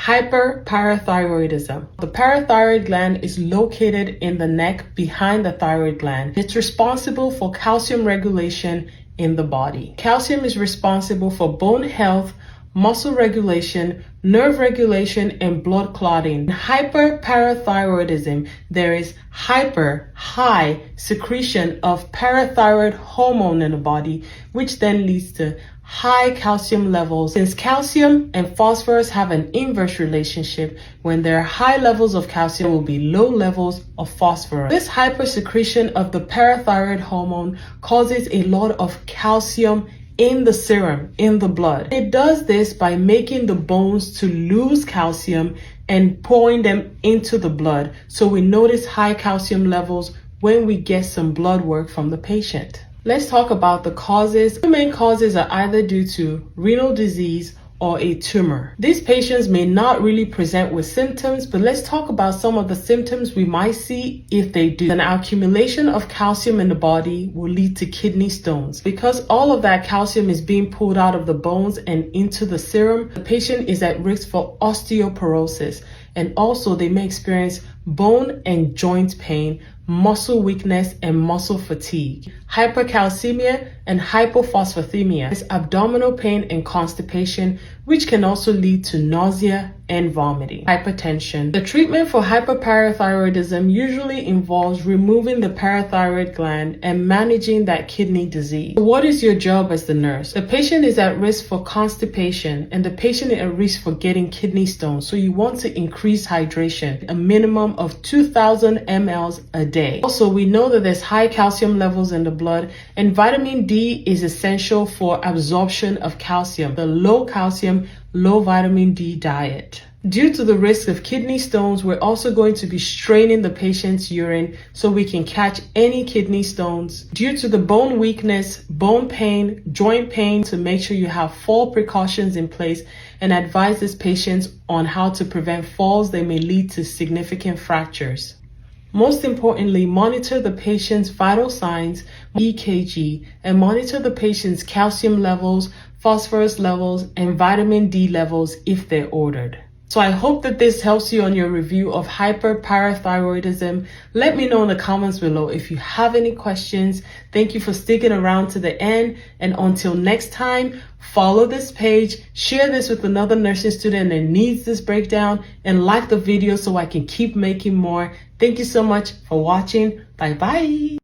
Hyperparathyroidism. The parathyroid gland is located in the neck behind the thyroid gland. It's responsible for calcium regulation in the body. Calcium is responsible for bone health, muscle regulation, nerve regulation, and blood clotting. In hyperparathyroidism, there is high secretion of parathyroid hormone in the body, which then leads to high calcium levels. Since calcium and phosphorus have an inverse relationship, when there are high levels of calcium, there will be low levels of phosphorus. This hypersecretion of the parathyroid hormone causes a lot of calcium in the serum, in the blood. It does this by making the bones to lose calcium and pouring them into the blood. So we notice high calcium levels when we get some blood work from the patient. Let's talk about the causes. The main causes are either due to renal disease or a tumor. These patients may not really present with symptoms, but let's talk about some of the symptoms we might see if they do. An accumulation of calcium in the body will lead to kidney stones. Because all of that calcium is being pulled out of the bones and into the serum, the patient is at risk for osteoporosis, and also they may experience bone and joint pain, muscle weakness, and muscle fatigue. Hypercalcemia and hypophosphatemia is abdominal pain and constipation, which can also lead to nausea and vomiting. Hypertension. The treatment for hyperparathyroidism usually involves removing the parathyroid gland and managing that kidney disease. So what is your job as the nurse? The patient is at risk for constipation and the patient is at risk for getting kidney stones. So you want to increase hydration, a minimum of 2,000 mL a day. Also, we know that there's high calcium levels in the blood, and vitamin D is essential for absorption of calcium. The low calcium, low vitamin D diet. Due to the risk of kidney stones, we're also going to be straining the patient's urine so we can catch any kidney stones. Due to the bone weakness, bone pain, joint pain, to make sure you have fall precautions in place and advise these patients on how to prevent falls that may lead to significant fractures. Most importantly, monitor the patient's vital signs, EKG, and monitor the patient's calcium levels, phosphorus levels, and vitamin D levels if they're ordered. So I hope that this helps you on your review of hyperparathyroidism. Let me know in the comments below if you have any questions. Thank you for sticking around to the end. And until next time, follow this page, share this with another nursing student that needs this breakdown, and like the video so I can keep making more. Thank you so much for watching. Bye bye.